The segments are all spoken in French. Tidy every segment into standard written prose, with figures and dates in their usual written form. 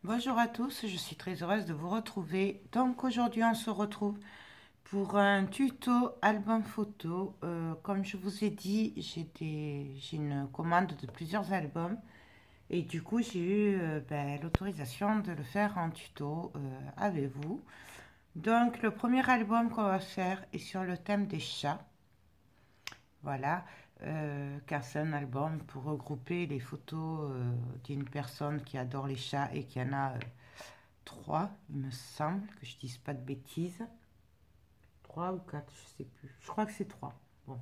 Bonjour à tous, je suis très heureuse de vous retrouver. Donc aujourd'hui on se retrouve pour un tuto album photo. Comme je vous ai dit, j'ai une commande de plusieurs albums et du coup j'ai eu l'autorisation de le faire en tuto avec vous. Donc le premier album qu'on va faire est sur le thème des chats. Voilà, car c'est un album pour regrouper les photos d'une personne qui adore les chats et qui en a trois, il me semble, que je dise pas de bêtises. Trois ou quatre, je sais plus. Je crois que c'est trois. Bon.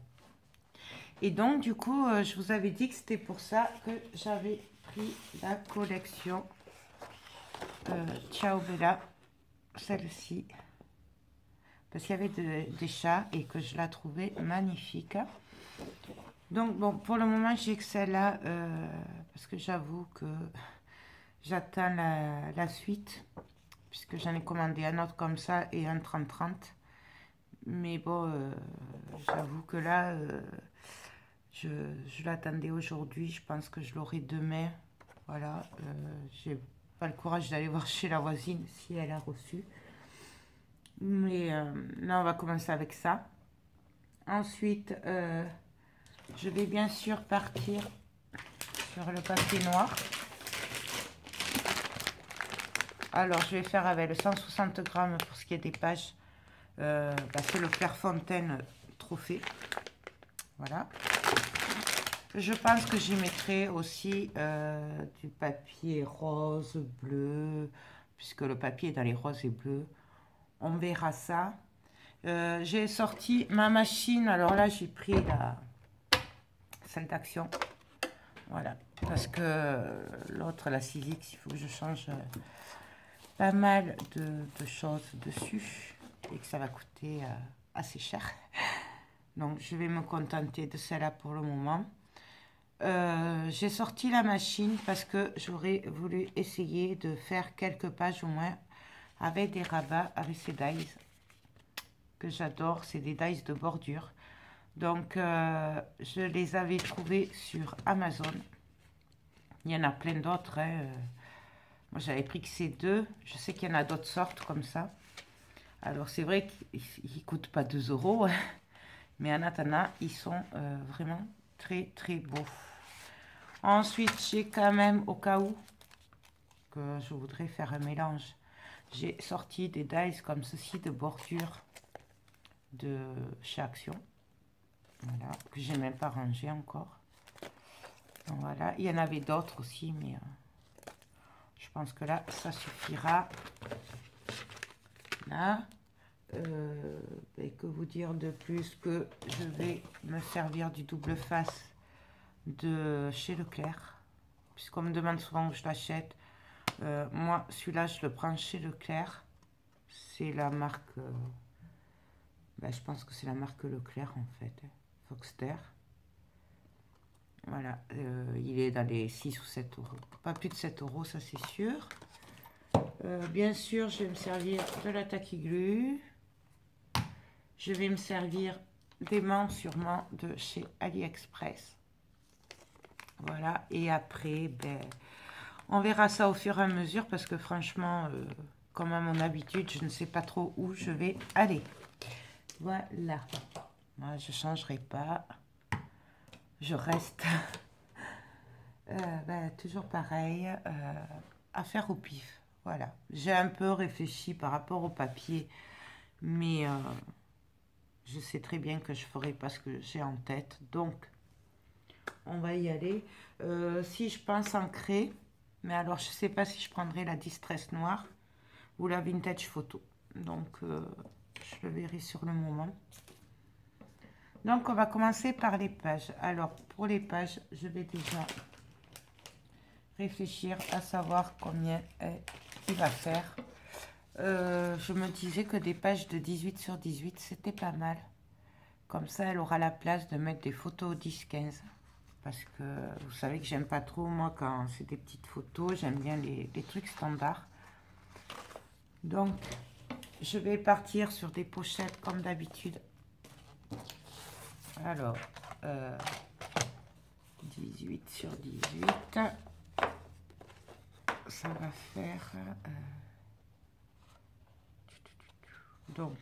Et donc, du coup, je vous avais dit que c'était pour ça que j'avais pris la collection Ciao Bella, celle-ci. Parce qu'il y avait des chats et que je la trouvais magnifique. Donc, bon, pour le moment, j'ai que celle-là. Parce que j'avoue que j'attends la suite. Puisque j'en ai commandé un autre comme ça et un 30-30. Mais bon, j'avoue que là, je l'attendais aujourd'hui. Je pense que je l'aurai demain. Voilà. J'ai pas le courage d'aller voir chez la voisine si elle a reçu. Mais là, on va commencer avec ça. Ensuite, je vais bien sûr partir sur le papier noir. Alors, je vais faire avec le 160 grammes pour ce qui est des pages. C'est le Clairefontaine Trophée. Voilà. Je pense que j'y mettrai aussi du papier rose, bleu, puisque le papier est dans les roses et bleus. On verra ça. J'ai sorti ma machine. Alors là, j'ai pris celle d'Action. Voilà. Parce que l'autre, la Silex, il faut que je change pas mal de choses dessus. Et que ça va coûter assez cher. Donc, je vais me contenter de celle-là pour le moment. J'ai sorti la machine parce que j'aurais voulu essayer de faire quelques pages au moins avec des rabats, avec ces dies que j'adore, c'est des dies de bordure. Donc je les avais trouvés sur Amazon. Il y en a plein d'autres. Moi j'avais pris que ces deux. Je sais qu'il y en a d'autres sortes comme ça. Alors c'est vrai qu'ils ne coûtent pas 2 euros, mais en attendant, ils sont vraiment très très beaux. Ensuite, j'ai quand même, au cas où que je voudrais faire un mélange, j'ai sorti des dies comme ceci de bordure de chez Action. Voilà, que j'ai même pas rangé encore. Donc voilà, il y en avait d'autres aussi, mais je pense que là, ça suffira. Là, que vous dire de plus que je vais me servir du double face de chez Leclerc, puisqu'on me demande souvent où je l'achète. Moi, celui-là, je le prends chez Leclerc. C'est la marque... je pense que c'est la marque Leclerc, en fait. Foxter. Voilà. Il est dans les 6 ou 7 euros. Pas plus de 7 euros, ça c'est sûr. Bien sûr, je vais me servir de la taquiglue. Je vais me servir d'aimants sûrement de chez AliExpress. Voilà. Et après, on verra ça au fur et à mesure parce que franchement, comme à mon habitude, je ne sais pas trop où je vais aller. Voilà. Moi, je ne changerai pas. Je reste toujours pareil, à faire au pif. Voilà. J'ai un peu réfléchi par rapport au papier, mais je sais très bien que je ferai pas ce que j'ai en tête. Donc, on va y aller. Si je pense en craie, mais alors je sais pas si je prendrai la Distress Noire ou la Vintage Photo. Donc, je le verrai sur le moment. Donc, on va commencer par les pages. Alors, pour les pages, je vais déjà réfléchir à savoir combien il va faire. Je me disais que des pages de 18 sur 18, c'était pas mal. Comme ça, elle aura la place de mettre des photos 10-15. Parce que vous savez que j'aime pas trop, moi, quand c'est des petites photos. J'aime bien les trucs standards. Donc, je vais partir sur des pochettes comme d'habitude. Alors, 18 sur 18. ça va faire donc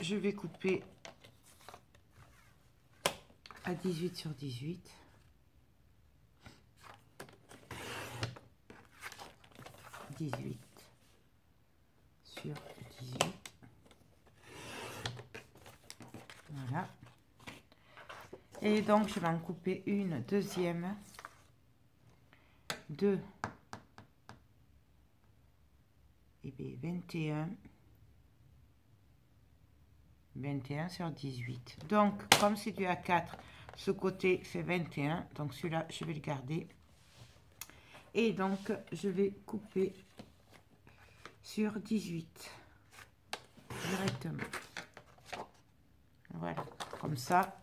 je vais couper à 18 sur 18. 18 sur 18. Voilà. Et donc, je vais en couper une deuxième. 2. Et bien, 21. 21 sur 18. Donc, comme c'est du A4, ce côté fait 21. Donc, celui-là, je vais le garder. Et donc, je vais couper sur 18. Directement. Voilà. Comme ça,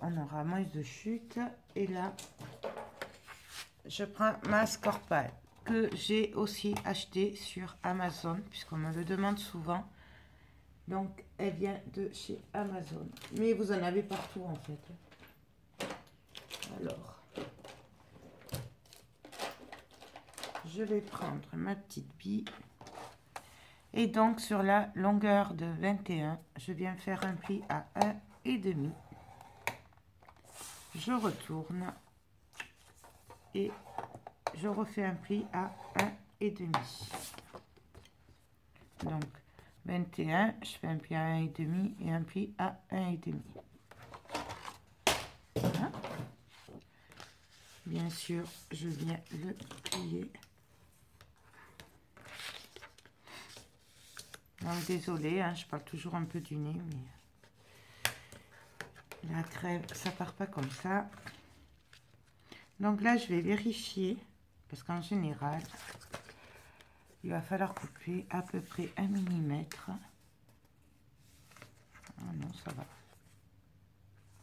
on aura moins de chute. Et là, je prends ma Scorpale que j'ai aussi acheté sur Amazon, puisqu'on me le demande souvent. Donc, elle vient de chez Amazon. Mais vous en avez partout, en fait. Alors, je vais prendre ma petite bille. Et donc, sur la longueur de 21, je viens faire un pli à 1,5. Je retourne et je refais un pli à 1,5. Donc, 21, je fais un pli à 1,5 et un pli à 1,5. Voilà. Bien sûr, je viens le plier. Donc, désolé, hein, je parle toujours un peu du nez, mais la crève, ça part pas comme ça. Donc là, je vais vérifier, parce qu'en général, il va falloir couper à peu près 1 mm. Ah non, ça va.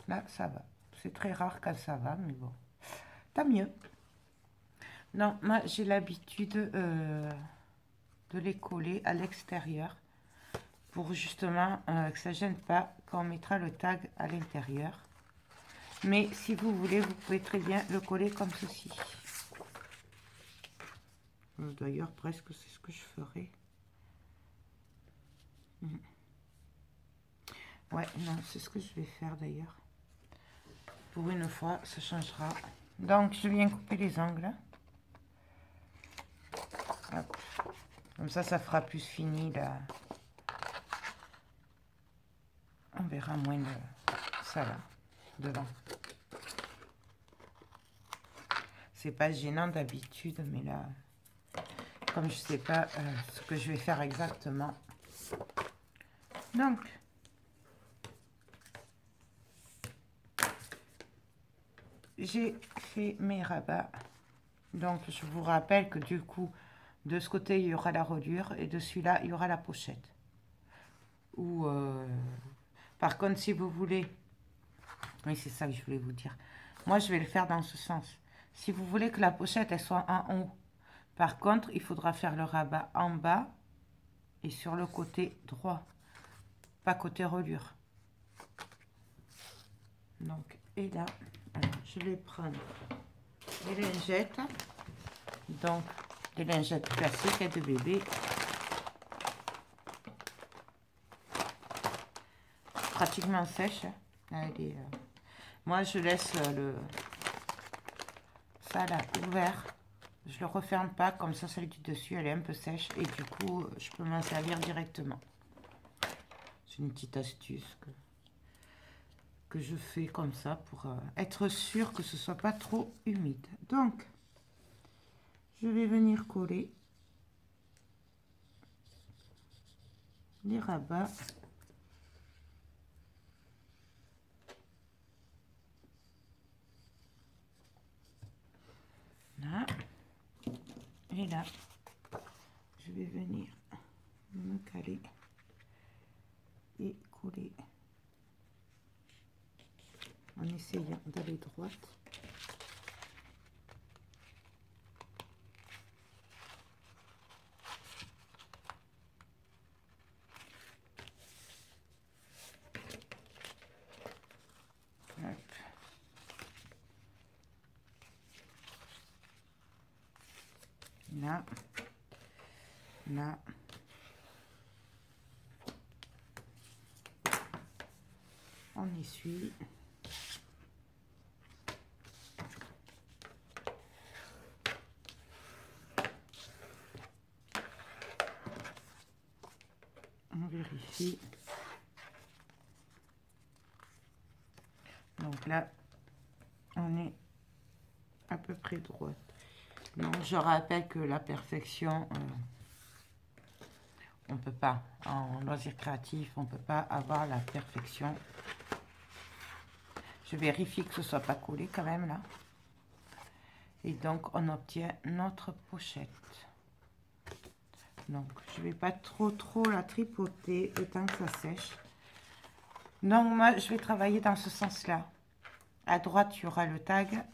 Là, ça va. C'est très rare quand ça va, mais bon. Tant mieux. Non, moi, j'ai l'habitude de les coller à l'extérieur pour justement que ça ne gêne pas quand on mettra le tag à l'intérieur. Mais si vous voulez, vous pouvez très bien le coller comme ceci. D'ailleurs, presque, c'est ce que je ferai. Ouais, non, c'est ce que je vais faire d'ailleurs. Pour une fois, ça changera. Donc, je viens couper les angles. Hop. Comme ça fera plus fini là. On verra moins de ça là, devant. C'est pas gênant d'habitude, mais là, comme je sais pas ce que je vais faire exactement. Donc, j'ai fait mes rabats. Donc, je vous rappelle que du coup, de ce côté, il y aura la reliure et de celui-là, il y aura la pochette. Ou, par contre, si vous voulez, oui, c'est ça que je voulais vous dire. Moi, je vais le faire dans ce sens. Si vous voulez que la pochette, elle soit en haut, par contre, il faudra faire le rabat en bas et sur le côté droit, pas côté reliure. Donc, et là, alors, je vais prendre les lingettes, donc des lingettes classiques et de bébé, pratiquement sèches. Moi, je laisse ça là ouvert. Je le referme pas, comme ça, celle du dessus, elle est un peu sèche et du coup, je peux m'en servir directement. C'est une petite astuce que je fais comme ça pour être sûr que ce soit pas trop humide. Donc, je vais venir coller les rabats. Là. Et là, je vais venir me caler et coller en essayant d'aller droite. Hop. là, là. On essuie. On vérifie. Donc là, on est à peu près droite. Donc je rappelle que la perfection, on peut pas. En loisir créatif, on peut pas avoir la perfection. Je vérifie que ce soit pas collé quand même là. Et donc on obtient notre pochette. Donc je vais pas trop la tripoter le temps que ça sèche. Donc moi je vais travailler dans ce sens là. À droite il y aura le tag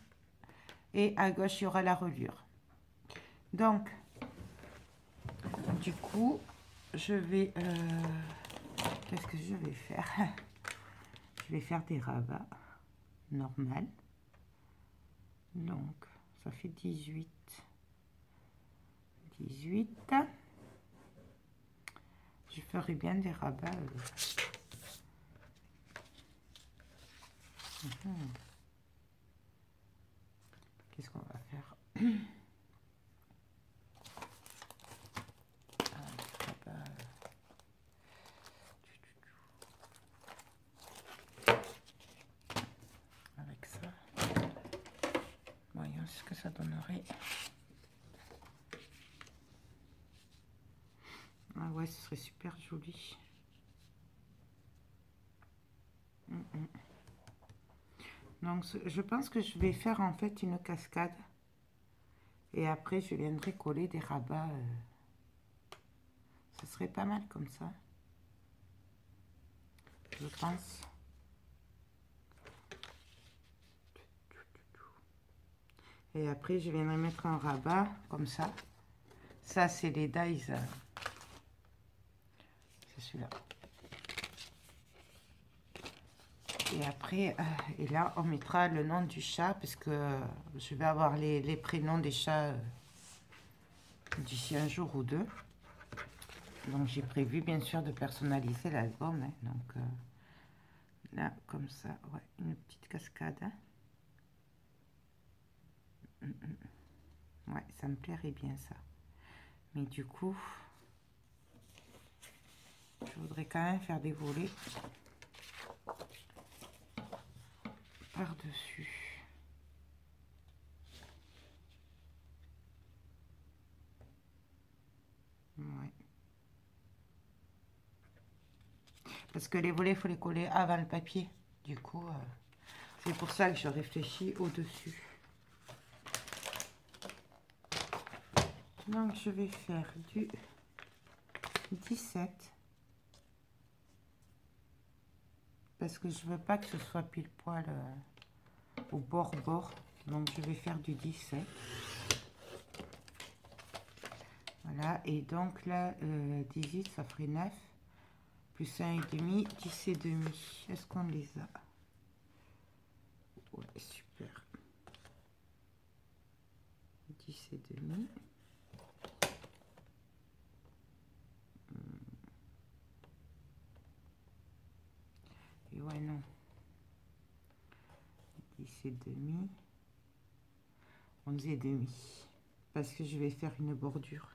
et à gauche il y aura la reliure. Donc du coup je vais qu'est-ce que je vais faire? Je vais faire des rabats normal. Donc ça fait 18. Je ferai bien des rabats. Qu'est-ce qu'on va faire? Avec ça. Voyons ce que ça donnerait. Ah ouais, ce serait super joli. Donc, je pense que je vais faire en fait une cascade. Et après, je viendrai coller des rabats. Ce serait pas mal comme ça. Je pense. Et après, je viendrai mettre un rabat comme ça. Ça, c'est les dies. C'est celui-là. Et après, et là, on mettra le nom du chat, parce que je vais avoir les prénoms des chats d'ici un jour ou deux. Donc, j'ai prévu, bien sûr, de personnaliser l'album. Hein. Donc, là, comme ça, ouais, une petite cascade. Hein. Ouais, ça me plairait bien, ça. Mais du coup, je voudrais quand même faire des volets par-dessus. Ouais. Parce que les volets, il faut les coller avant le papier. Du coup, c'est pour ça que je réfléchis au-dessus. Donc, je vais faire du 17. Parce que je veux pas que ce soit pile poil au bord. Donc, je vais faire du 17. Voilà. Et donc, là, 18, ça ferait 9. Plus 1,5, 10 et demi. Est-ce qu'on les a? Ouais, super. 10 et demi. Et ouais, non. 10 et demi. 11 et demi. Parce que je vais faire une bordure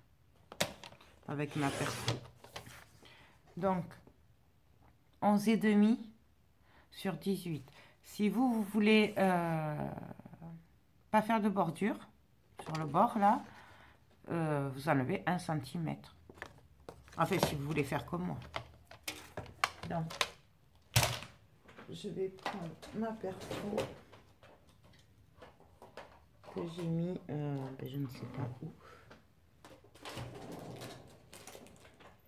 avec ma perso. Donc, 11 et demi sur 18. Si vous voulez pas faire de bordure sur le bord là, vous enlevez 1 cm. Enfin, si vous voulez faire comme moi. Donc, je vais prendre ma perso que j'ai mis, je ne sais pas où.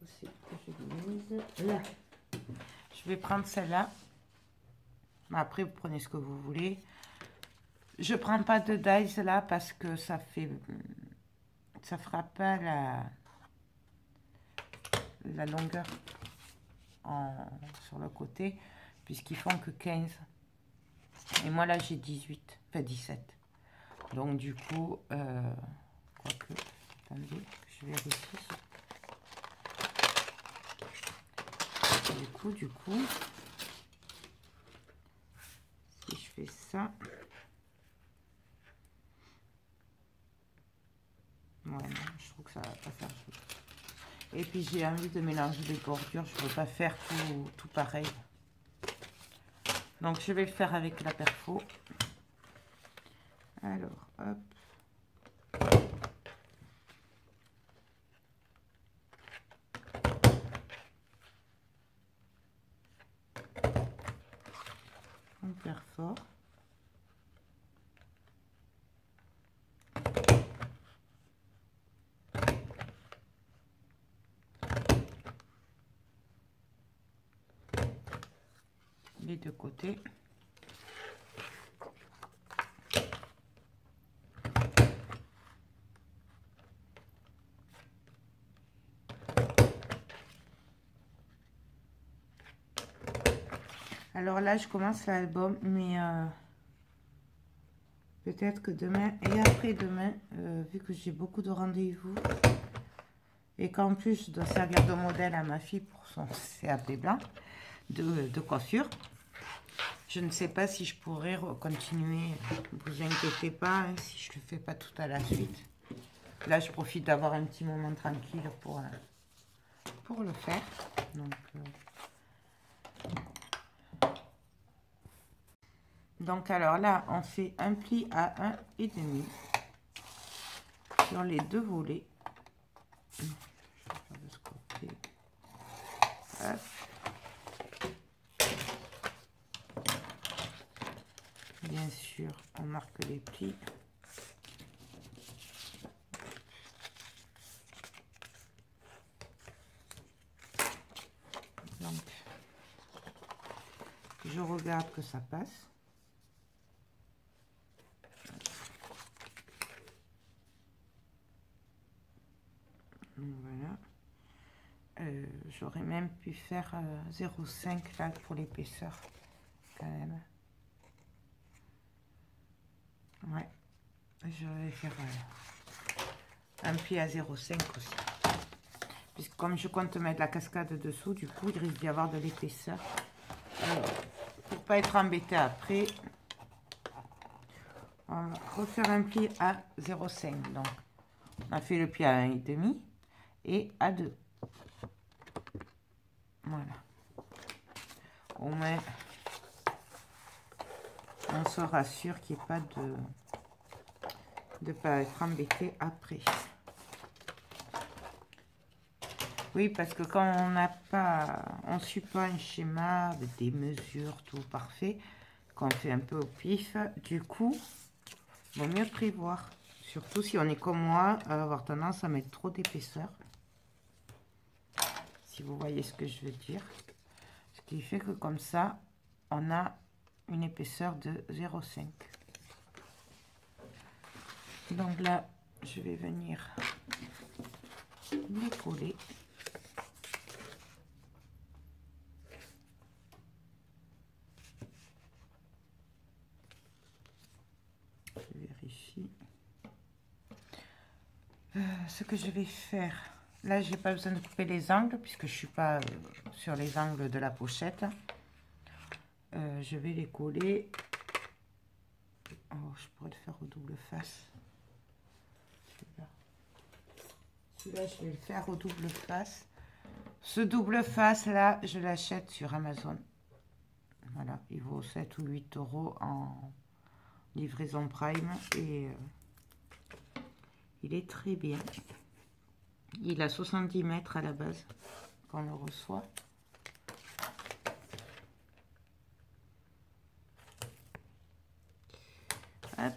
C'est que je l'ai mise là. Je vais prendre celle-là. Après, vous prenez ce que vous voulez. Je prends pas de dies là parce que ça fera pas la longueur sur le côté, puisqu'ils font que 15. Et moi là j'ai 18, enfin 17. Donc du coup, quoique, Attendez, je vérifie. Du coup, si je fais ça, ouais, non, je trouve que ça va pas faire joli. Et puis j'ai envie de mélanger les bordures, je ne veux pas faire tout pareil. Donc je vais le faire avec la perfo. Alors, hop. On perd fort. Les deux côtés. Alors là, je commence l'album, mais peut-être que demain et après-demain, vu que j'ai beaucoup de rendez-vous et qu'en plus, je dois servir de modèle à ma fille pour son CAP blanc de coiffure, je ne sais pas si je pourrais continuer. Ne vous inquiétez pas, hein, si je ne le fais pas tout à la suite. Là, je profite d'avoir un petit moment tranquille pour le faire. Donc alors là, on fait un pli à 1,5 sur les deux volets. Je vais faire de ce côté. Hop. Bien sûr, on marque les plis. Donc, je regarde que ça passe. Voilà. J'aurais même pu faire 0,5 là pour l'épaisseur quand même. Ouais, je vais faire un pli à 0,5 aussi. Puisque comme je compte mettre la cascade dessous, du coup, il risque d'y avoir de l'épaisseur. Alors, pour pas être embêté après, on va refaire un pli à 0,5. Donc, on a fait le pli à 1,5 et à 2. Voilà. Au moins, on se rassure qu'il n'y ait pas de pas être embêté après. Oui, parce que quand on n'a pas, on suit pas un schéma avec des mesures tout parfait, qu'on fait un peu au pif, du coup, il vaut mieux prévoir. Surtout si on est comme moi, à avoir tendance à mettre trop d'épaisseur. Si vous voyez ce que je veux dire. Ce qui fait que comme ça, on a une épaisseur de 0,5. Donc là, je vais venir les coller. Je vérifie. Ce que je vais faire, là, j'ai pas besoin de couper les angles puisque je suis pas sur les angles de la pochette. Je vais les coller. Oh, je pourrais le faire au double face. Celui-là, je vais le faire au double face. Ce double face là, je l'achète sur Amazon. Voilà, il vaut 7 ou 8 € en livraison Prime et il est très bien. Il a 70 mètres à la base quand on le reçoit. Hop.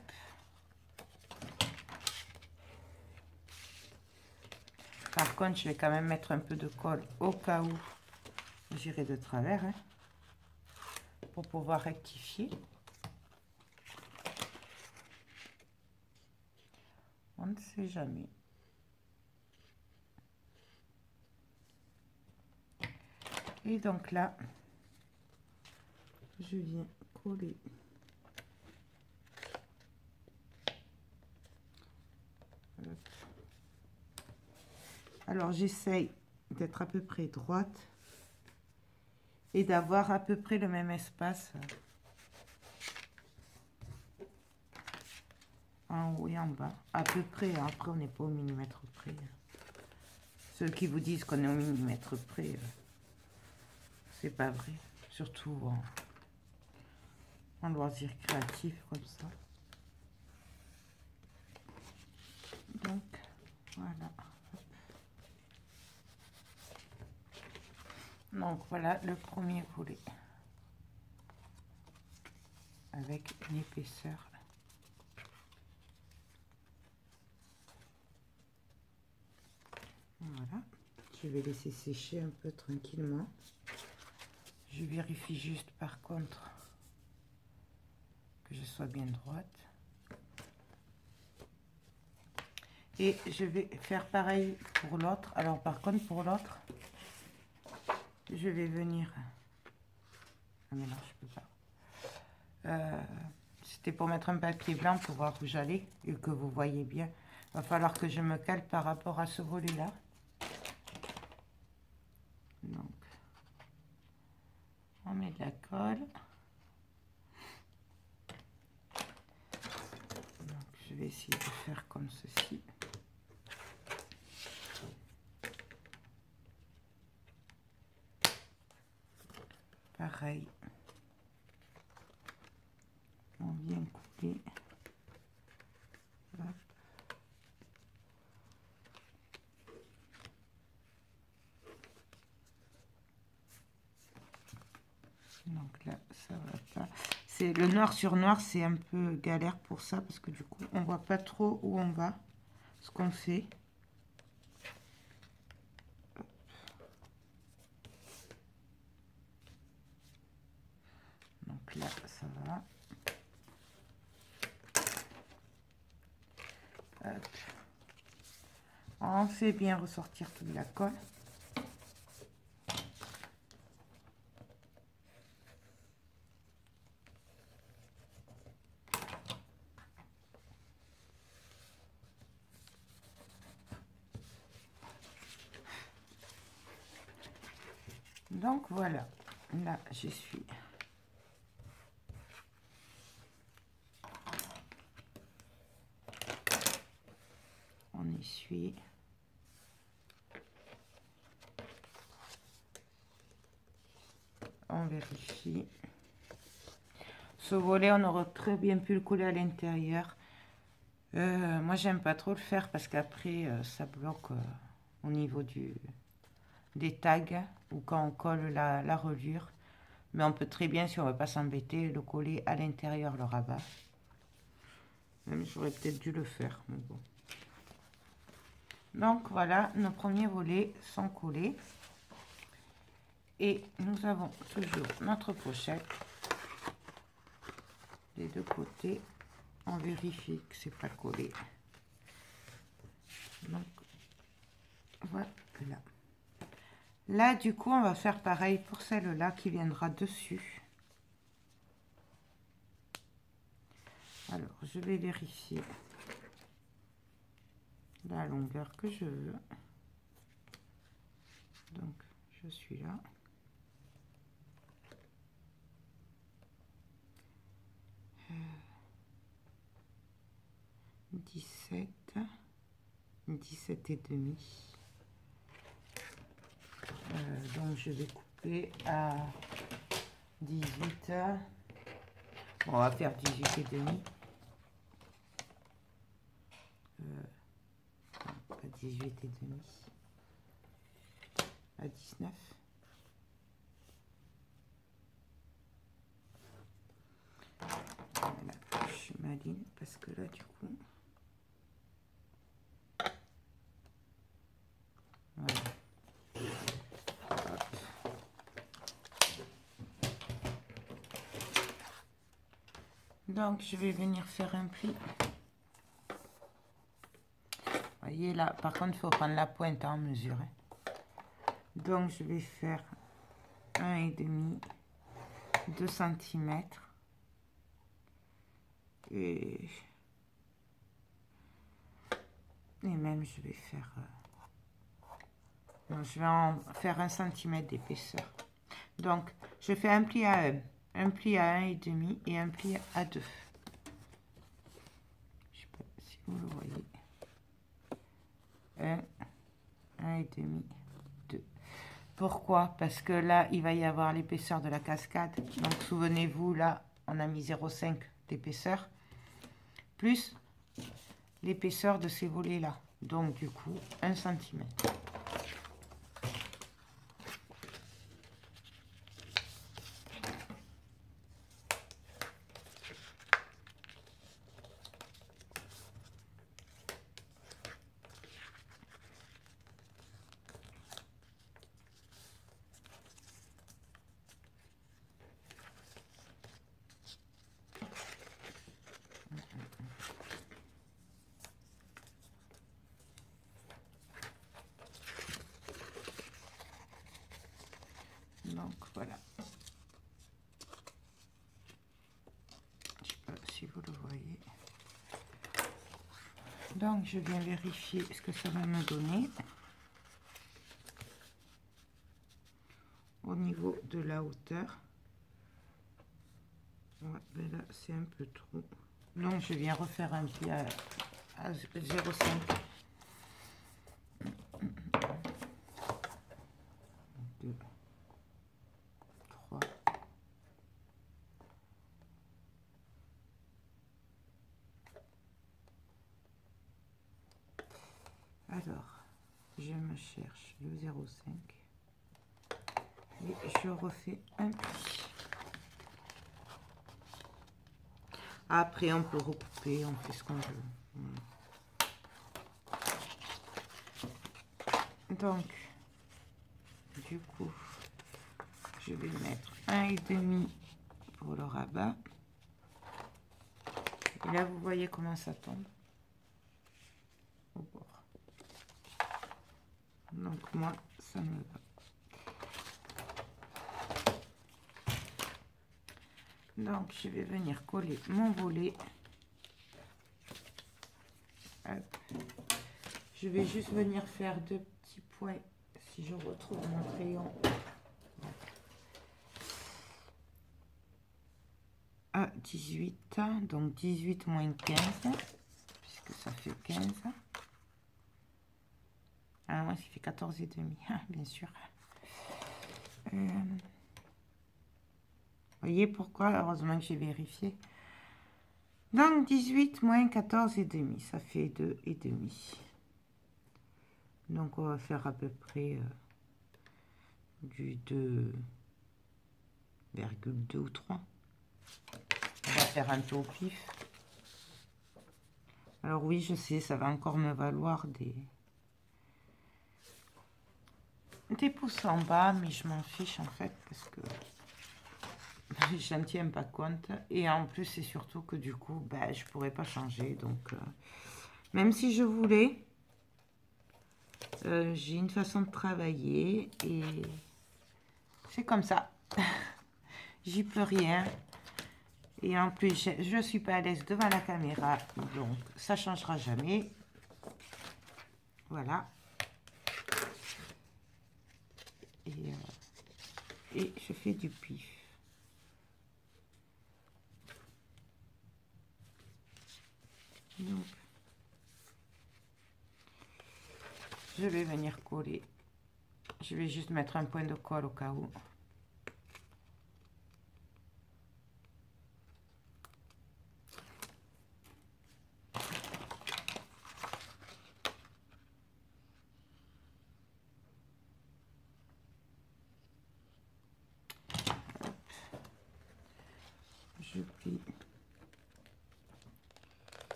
Par contre, je vais quand même mettre un peu de colle au cas où j'irai de travers, hein, pour pouvoir rectifier. On ne sait jamais. Et donc là, je viens coller. Hop. Alors, j'essaye d'être à peu près droite et d'avoir à peu près le même espace en haut et en bas. À peu près, hein. Après, on n'est pas au millimètre près. Ceux qui vous disent qu'on est au millimètre près, c'est pas vrai. Surtout en loisir créatif comme ça. Donc, voilà. Donc, voilà le premier volet. Avec une épaisseur. Voilà. Je vais laisser sécher un peu tranquillement. Je vérifie juste par contre que je sois bien droite. Et je vais faire pareil pour l'autre. Alors par contre pour l'autre, je vais venir... Ah mais non, je peux pas. C'était pour mettre un papier blanc pour voir où j'allais et que vous voyez bien. Il va falloir que je me cale par rapport à ce volet-là. Donc, on met de la colle. Donc, je vais essayer de faire comme ceci. Pareil. On vient couper. Hop. Donc là, ça va pas. C'est le noir sur noir, c'est un peu galère pour ça parce que du coup, on voit pas trop où on va, ce qu'on fait. Donc là, ça va. Hop. On fait bien ressortir toute la colle. Donc voilà, là j'y suis. On essuie. On vérifie. Ce volet, on aurait très bien pu le coller à l'intérieur. Moi, j'aime pas trop le faire parce qu'après, ça bloque au niveau des tags ou quand on colle la reliure. Mais on peut très bien, si on ne veut pas s'embêter, le coller à l'intérieur, le rabat. Même j'aurais peut-être dû le faire, mais bon. Donc voilà, nos premiers volets sont collés. Et nous avons toujours notre pochette. Des deux côtés, on vérifie que c'est pas collé. Donc voilà. Là, du coup, on va faire pareil pour celle-là qui viendra dessus. Alors, je vais vérifier la longueur que je veux. Donc, je suis là. Euh, 17 et demi. Donc, je vais couper à 18. Bon, on va faire 18 et demi. Pas 18 et demi. À 19. Voilà, je suis maligne parce que là, du coup... Voilà. Donc, je vais venir faire un pli. Vous voyez là, par contre, il faut prendre la pointe en mesure. Donc, je vais faire 1,5, 2 cm. Et même, je vais faire Donc, je vais en faire 1 cm d'épaisseur. Donc, je fais un pli à 1 pli à 1,5 et un pli à 2. Je sais pas si vous le voyez. 1,5, 2. Pourquoi? Parce que là, il va y avoir l'épaisseur de la cascade. Donc, souvenez-vous, là, on a mis 0,5 d'épaisseur, plus l'épaisseur de ces volets-là. Donc, du coup, 1 cm. Donc voilà. Je sais pas si vous le voyez. Donc je viens vérifier ce que ça va me donner au niveau de la hauteur. Ouais, mais là c'est un peu trop. Donc je viens refaire un pli à 0,5. 2, 3. Alors, je me cherche le 0,5 et je refais un pli. Après, on peut recouper, on fait ce qu'on veut. Donc, du coup, je vais mettre 1,5 pour le rabat. Et là, vous voyez comment ça tombe au bord. Donc, moi, ça me va. Donc, je vais venir coller mon volet. Hop. Je vais juste venir faire 2 petits points, si je retrouve mon crayon. À 18, donc 18 moins 15, puisque ça fait 15. Ah, moi, ça fait 14 et demi, bien sûr. Vous voyez pourquoi? Heureusement que j'ai vérifié. Donc 18 moins 14 et demi, ça fait 2 et demi. Donc on va faire à peu près du 2,2 ou 3. On va faire un peu au pif. Alors oui, je sais, ça va encore me valoir des pouces en bas, mais je m'en fiche en fait parce que je n'en tiens pas compte. Et en plus, c'est surtout que du coup, bah, je pourrais pas changer. Donc, même si je voulais, j'ai une façon de travailler et c'est comme ça. J'y peux rien. Et en plus, je suis pas à l'aise devant la caméra, donc ça changera jamais. Voilà. Et je fais du pif. Donc, je vais venir coller. Je vais juste mettre un point de colle au cas où. Je plie.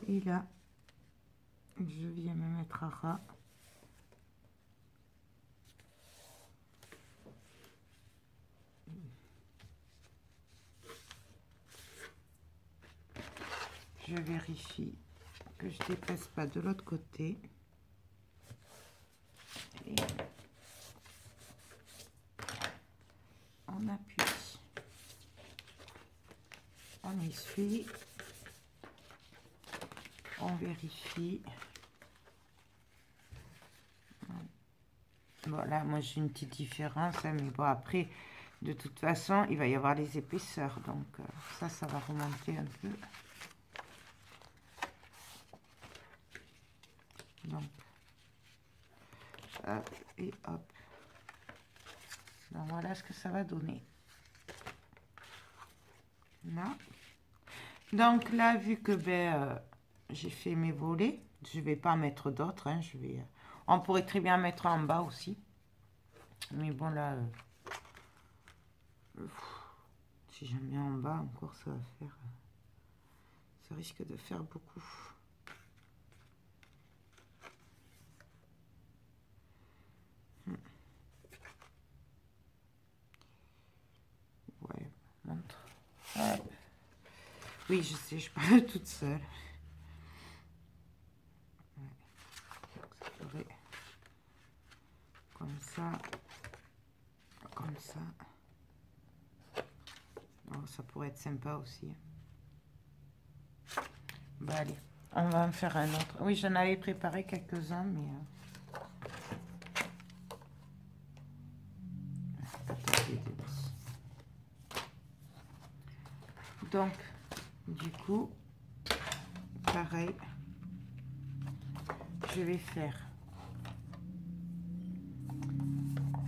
Et là, je viens me mettre à ras. Je vérifie que je ne dépasse pas de l'autre côté. Et on appuie. On essuie. On vérifie. Voilà, moi j'ai une petite différence, hein, mais bon, après, de toute façon, il va y avoir les épaisseurs, donc ça va remonter un peu. Donc, hop, et hop. Donc voilà ce que ça va donner. Là. Donc là, vu que j'ai fait mes volets, je vais pas mettre d'autres, hein, on pourrait très bien mettre en bas aussi. Mais bon là, si j'en mets en bas encore, ça va faire, ça risque de faire beaucoup. Ouais, montre. Hop. Oui, je sais, je parle toute seule. Ouais. Ça ferait comme ça, comme ça. Oh, ça pourrait être sympa aussi. Bah allez, on va en faire un autre. Oui, j'en avais préparé quelques-uns, mais... Donc, du coup, pareil, je vais faire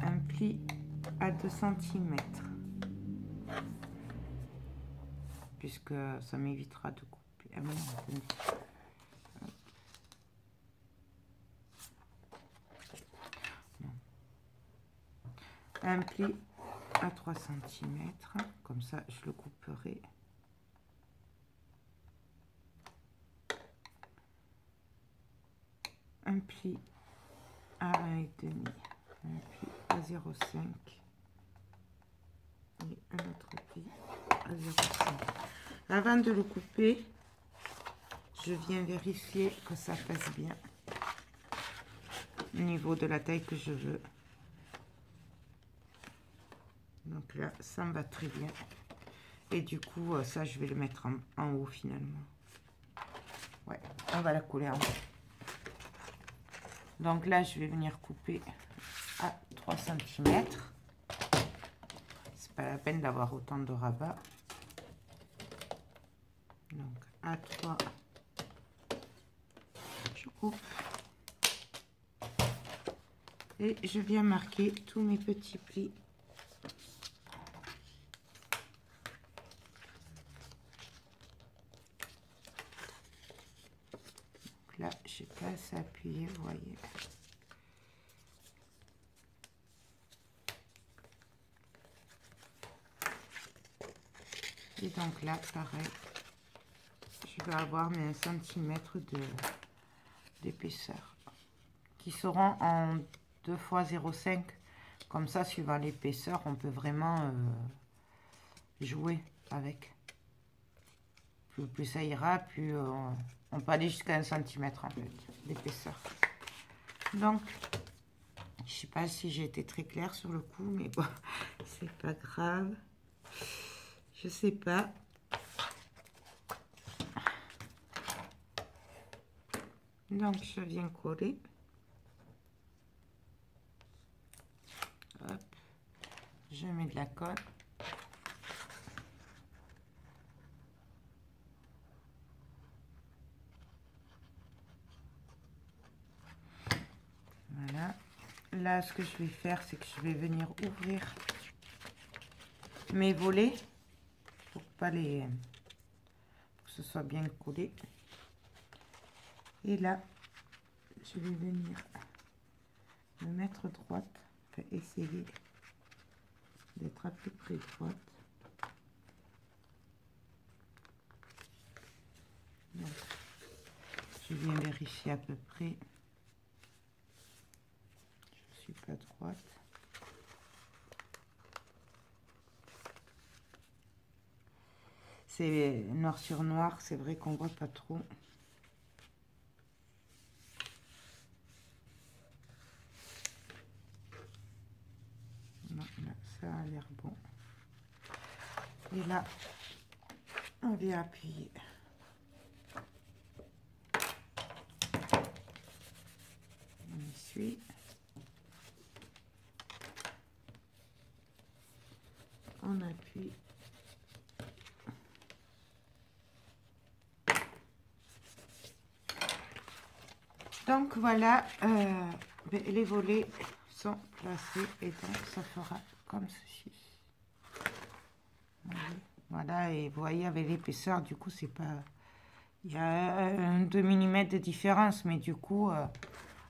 un pli à 2 cm, puisque ça m'évitera de couper. Ah bon, un pli à 3 cm, comme ça je le couperai. Un pli à 1,5, un pli à 0,5 et un autre pli à 0,5. Avant de le couper, je viens vérifier que ça passe bien au niveau de la taille que je veux. Donc là, ça me va très bien. Et du coup, ça, je vais le mettre en haut finalement. Ouais, on va la coller en haut. Donc là, je vais venir couper à 3 cm. C'est pas la peine d'avoir autant de rabat. Donc à 3, je coupe. Et je viens marquer tous mes petits plis. Donc là, je n'ai pas assez appuyé, vous voyez. Et donc là, pareil, je vais avoir mes 1 cm d'épaisseur qui seront en 2 fois 0,5. Comme ça, suivant l'épaisseur, on peut vraiment jouer avec. Plus ça ira, plus on peut aller jusqu'à 1 cm en fait d'épaisseur. Donc, je sais pas si j'ai été très claire sur le coup, mais bon, c'est pas grave. Je sais pas. Donc, je viens coller. Hop. Je mets de la colle. Voilà. Là, ce que je vais faire, c'est que je vais venir ouvrir mes volets pour pas les... pour que ce soit bien collé. Et là, je vais venir me mettre droite, enfin, essayer d'être à peu près droite. Donc, je viens vérifier à peu près. Je suis pas droite. C'est noir sur noir, c'est vrai qu'on voit pas trop. Non, là, ça a l'air bon. Et là, on vient appuyer. On essuie. on appuie. Donc voilà, les volets sont placés et donc ça fera comme ceci. Voilà, et vous voyez avec l'épaisseur, du coup c'est pas... Il y a 2 mm de différence, mais du coup,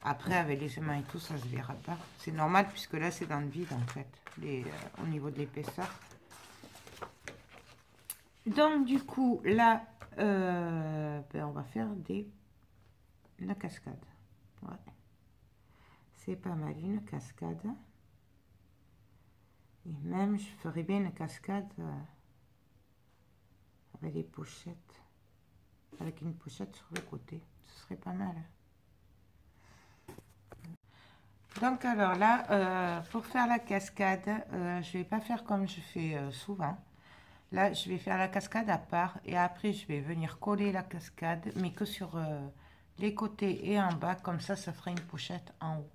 après avec les chemins et tout, ça se verra pas. C'est normal puisque là c'est dans le vide en fait, au niveau de l'épaisseur. Donc du coup, là, on va faire une cascade. Ouais. C'est pas mal, une cascade. Et même, je ferais bien une cascade avec les pochettes. Avec une pochette sur le côté. Ce serait pas mal. Donc alors là, pour faire la cascade, je vais pas faire comme je fais souvent. Là, je vais faire la cascade à part. Et après, je vais venir coller la cascade. Mais que sur les côtés et en bas. Comme ça fera une pochette en haut.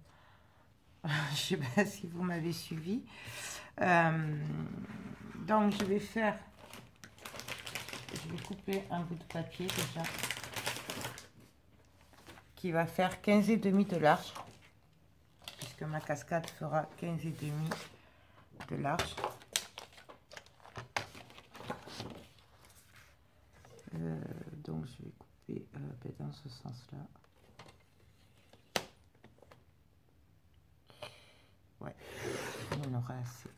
Je sais pas si vous m'avez suivi. Donc je vais couper un bout de papier déjà qui va faire 15,5 de large puisque ma cascade fera 15,5 de large. Donc je vais couper dans ce sens là. Ouais, on aura assez.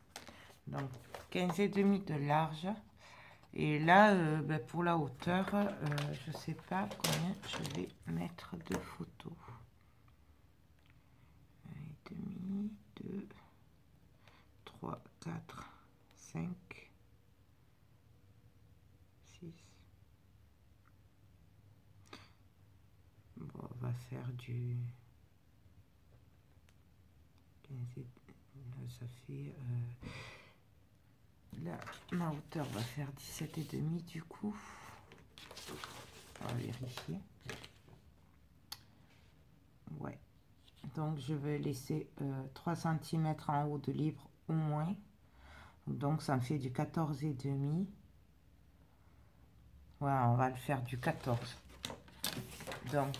Donc 15,5 de large. Et là, pour la hauteur, je sais pas combien je vais mettre de photos. 1,5, 2, 3, 4, 5, 6. Bon, on va faire du 15, ça fait... là, ma hauteur va faire 17,5 du coup. On va vérifier. Ouais. Donc, je vais laisser 3 cm en haut de libre au moins. Donc, ça me fait du 14,5. Ouais, on va le faire du 14. Donc,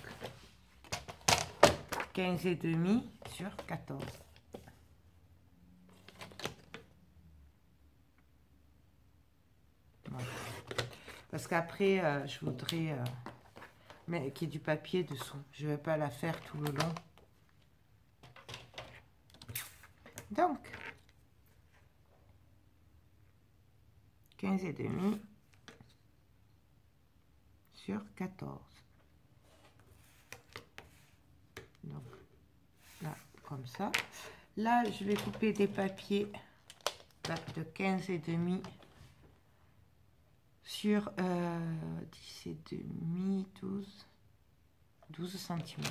15,5 sur 14. Voilà. Parce qu'après, je voudrais mais qu'il y ait du papier dessous. Je ne vais pas la faire tout le long. Donc, 15,5 sur 14. Donc, là, comme ça. Là, je vais couper des papiers là, de 15,5 sur 10,5, 12 cm.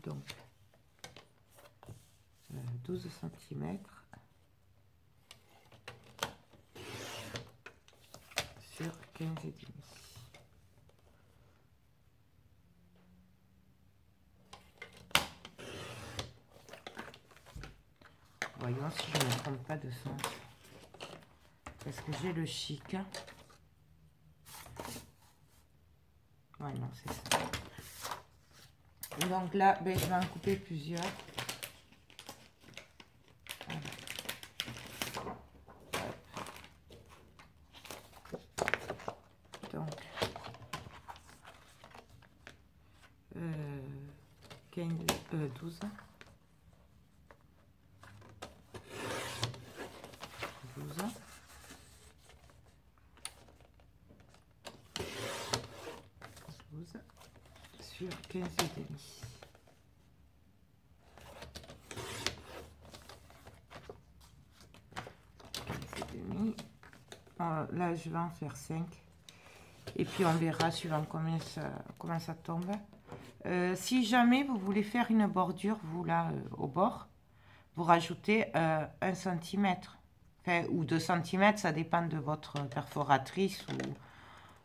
Donc, 12 cm sur 15,5. Voyons si je ne me trompe pas de sens. Parce que j'ai le chic. Ouais, non, c'est ça. Donc là, je vais en couper plusieurs. Voilà. Donc, 12. 12. Sur 15,5. Là, je vais en faire 5. Et puis, on verra suivant comment ça tombe. Si jamais vous voulez faire une bordure, vous, là, au bord, vous rajoutez 1 cm. Enfin, ou 2 cm, ça dépend de votre perforatrice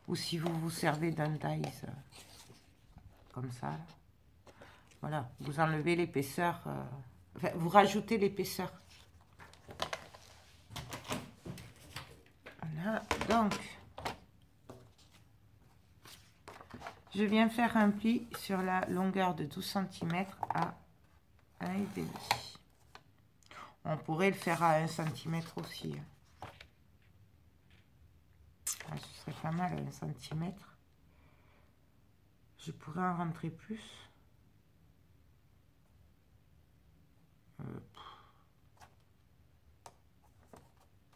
ou si vous vous servez d'un dies comme ça. Voilà, vous enlevez l'épaisseur, enfin, vous rajoutez l'épaisseur. Voilà, donc je viens faire un pli sur la longueur de 12 cm à 1,5. On pourrait le faire à 1 cm aussi. Ah, ce serait pas mal, 1 cm. Je pourrais en rentrer plus.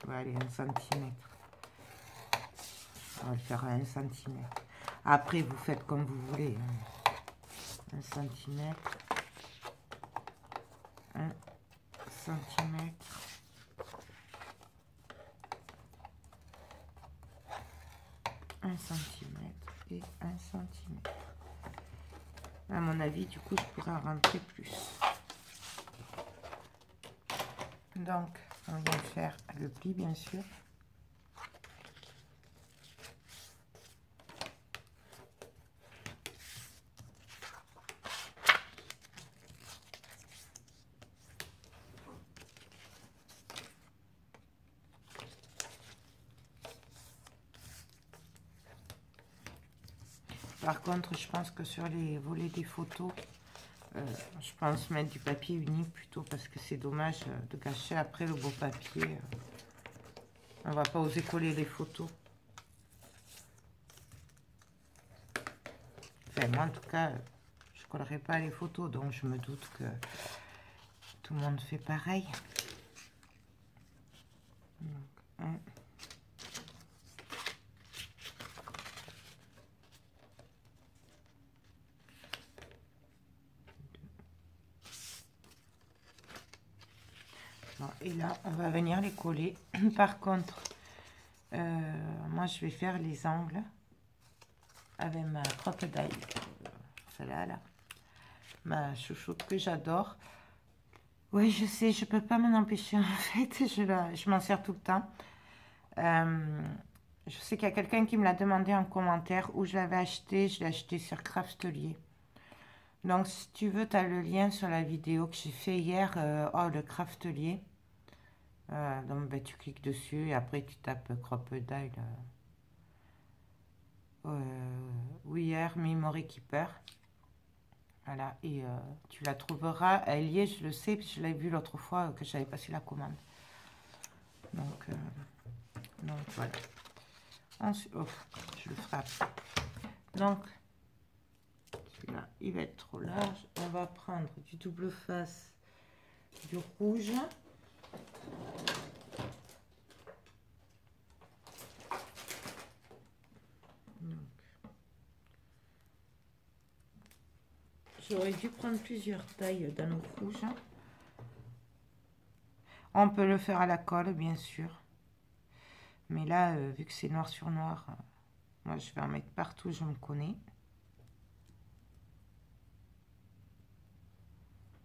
Ouais, allez, 1 cm. On va le faire à 1 cm. Après, vous faites comme vous voulez. 1 cm. 1 cm. 1 cm et 1 cm. À mon avis, du coup, je pourrais en rentrer plus. Donc, on vient faire le pli, bien sûr. Par contre, je pense que sur les volets des photos, je pense mettre du papier unique plutôt parce que c'est dommage de gâcher après le beau papier. On va pas oser coller les photos. Enfin, moi en tout cas, je collerai pas les photos, donc je me doute que tout le monde fait pareil. Donc, et là, on va venir les coller. Par contre, moi, je vais faire les angles avec ma crocodile. Celle-là, là. Ma chouchoute que j'adore. Oui, je sais, je peux pas m'en empêcher, en fait. Je m'en sers tout le temps. Je sais qu'il y a quelqu'un qui me l'a demandé en commentaire où je l'avais acheté. Je l'ai acheté sur Craftelier. Donc, si tu veux, tu as le lien sur la vidéo que j'ai fait hier. Le Craftelier. Donc ben, tu cliques dessus et après tu tapes Crocodile Wear Memory Keeper. Voilà, et tu la trouveras. Elle y est, je le sais, je l'ai vu l'autre fois que j'avais passé la commande. Donc voilà. Ensuite, oh, je le frappe. Donc, celui-là, il va être trop large. On va prendre du double face, du rouge. J'aurais dû prendre plusieurs tailles dans le rouge. On peut le faire à la colle, bien sûr. Mais là, vu que c'est noir sur noir, moi, je vais en mettre partout, je me connais.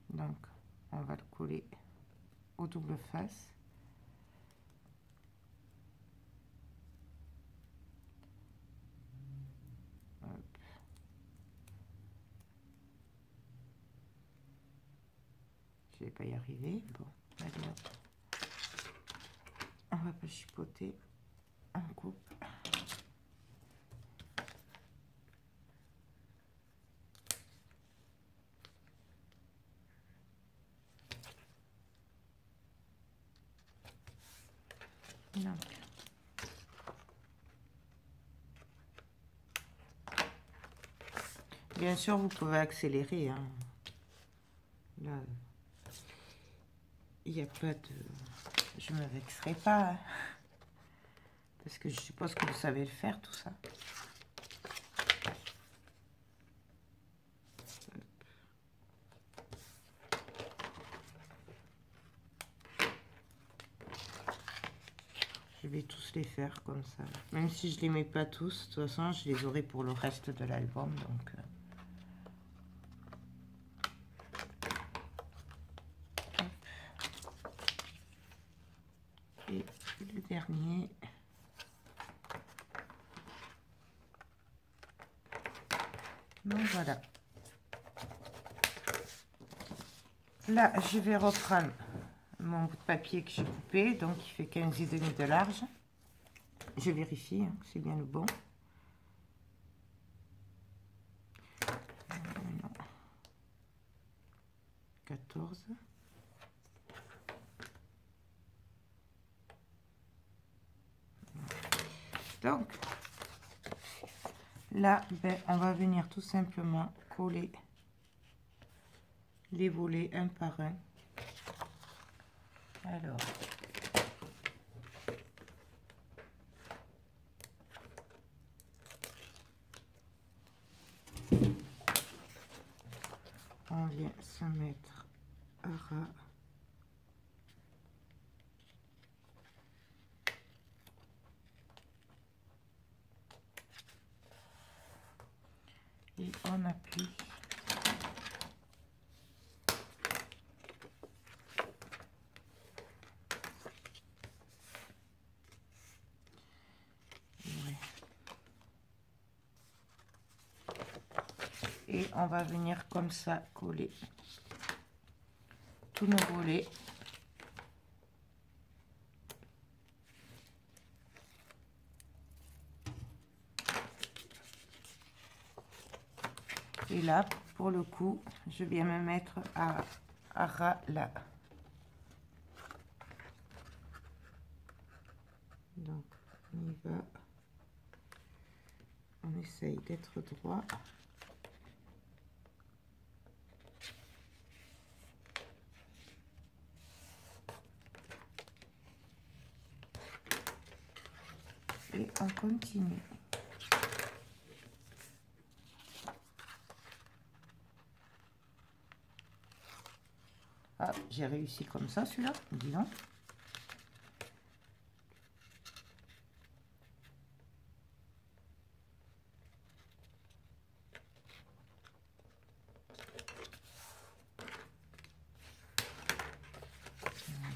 Donc, on va le coller au double face. Hop. Je vais pas y arriver. Bon, allez hop. On va pas chipoter. On coupe. Donc. Bien sûr, vous pouvez accélérer. Hein. Là, il n'y a pas de... Je ne me vexerai pas. Hein. Parce que je suppose que vous savez le faire, tout ça. Je vais tous les faire comme ça. Même si je les mets pas tous, de toute façon, je les aurai pour le reste de l'album. Donc... Et le dernier. Donc voilà. Là, je vais reprendre mon bout de papier que j'ai coupé. Donc, il fait 15,5 de large. je vérifie hein, que c'est bien le bon. Non. 14. Donc, là, ben, on va venir tout simplement coller les volets un par un. Alors, on vient se mettre à ras. Et on appuie. Et on va venir comme ça coller tous nos volets. Et là, pour le coup, je viens me mettre à ras là. Donc, on y va. On essaye d'être droit. Et on continue. Ah, j'ai réussi comme ça, celui-là, dis donc.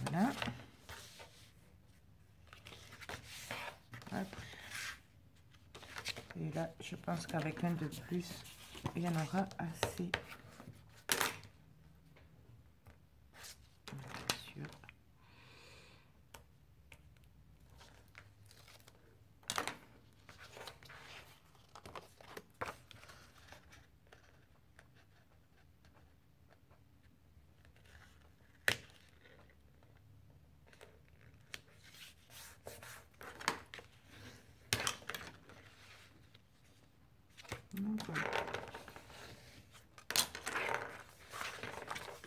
Voilà. Hop. Et là, je pense qu'avec un de plus, il y en aura assez.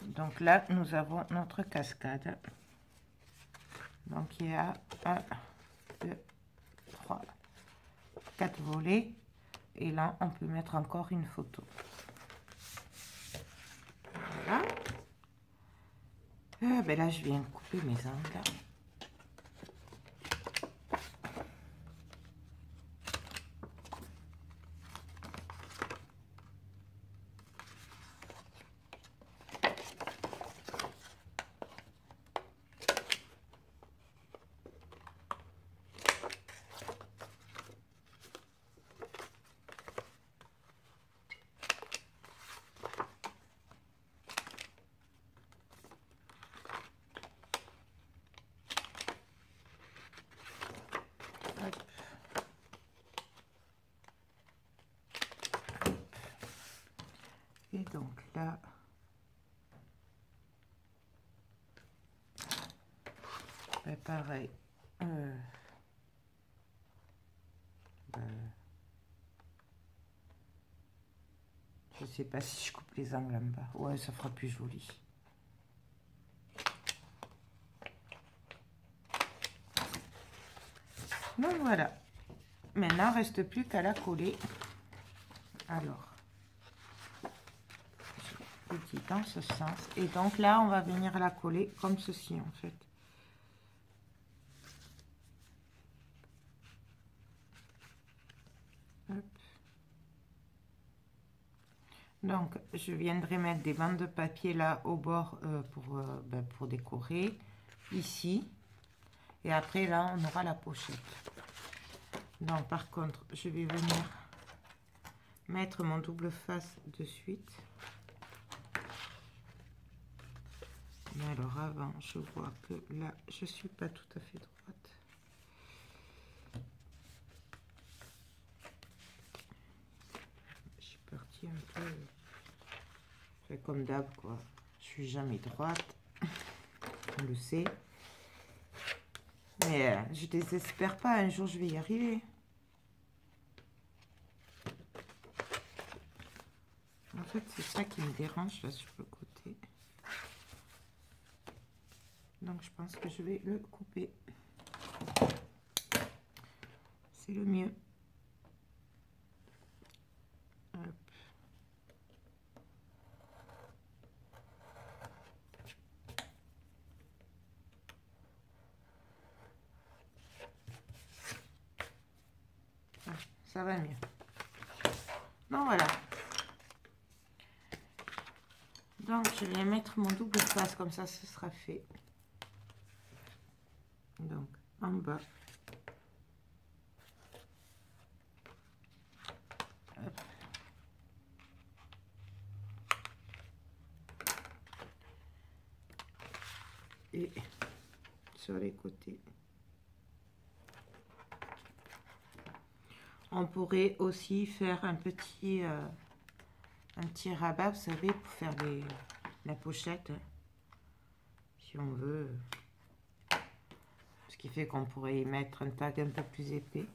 Donc là, nous avons notre cascade. Donc il y a 1, 2, 3, 4 volets. Et là, on peut mettre encore une photo. Voilà. Ben là, je viens couper mes angles. Et donc là, ben pareil. Je sais pas si je coupe les angles en bas. Ouais, ça fera plus joli. Donc voilà. Maintenant, il ne reste plus qu'à la coller. Alors, petit dans ce sens. Et donc là, on va venir la coller comme ceci en fait. Hop. Donc, je viendrai mettre des bandes de papier là au bord pour décorer. Ici. Et après, là, on aura la pochette. Donc, par contre, je vais venir mettre mon double face de suite. Mais alors, avant, je vois que là, je suis pas tout à fait droite. partie un peu... Fait comme d'hab, quoi. Je suis jamais droite. On le sait. Mais je désespère pas. Un jour, je vais y arriver. En fait, c'est ça qui me dérange, là, sur le côté. Donc, je pense que je vais le couper. C'est le mieux. Hop. Ah, ça va mieux. Donc, voilà. Donc, je vais mettre mon double face, comme ça, ce sera fait. Donc, en bas. Hop. Et sur les côtés. On pourrait aussi faire un petit rabat, vous savez, pour faire la pochette, si on veut. Ce qui fait qu'on pourrait y mettre un tag un peu plus épais.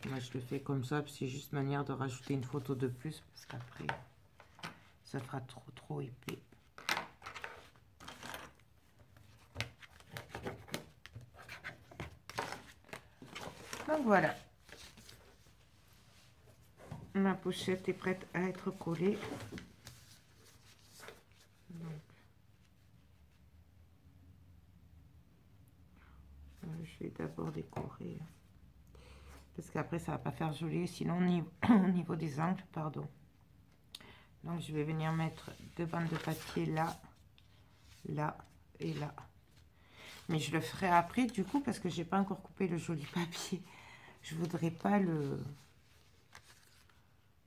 Moi, je le fais comme ça, c'est juste manière de rajouter une photo de plus, parce qu'après, ça fera trop épais. Donc voilà. Ma pochette est prête à être collée. Donc, je vais d'abord décorer. Parce qu'après, ça va pas faire joli, sinon au niveau des angles, pardon. Donc, je vais venir mettre deux bandes de papier là, là et là. Mais je le ferai après, du coup, parce que j'ai pas encore coupé le joli papier. Je voudrais pas le...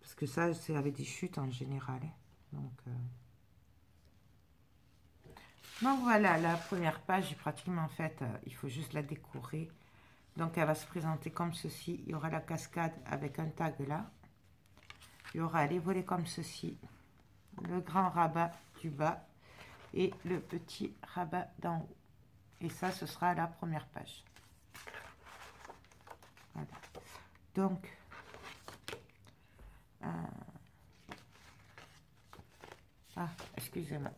Parce que ça, c'est avec des chutes en général. Donc voilà, la première page est pratiquement faite. Il faut juste la décorer. Donc, elle va se présenter comme ceci. Il y aura la cascade avec un tag là. Il y aura les volets comme ceci. Le grand rabat du bas et le petit rabat d'en haut. Et ça, ce sera la première page. Voilà. Donc, excusez-moi.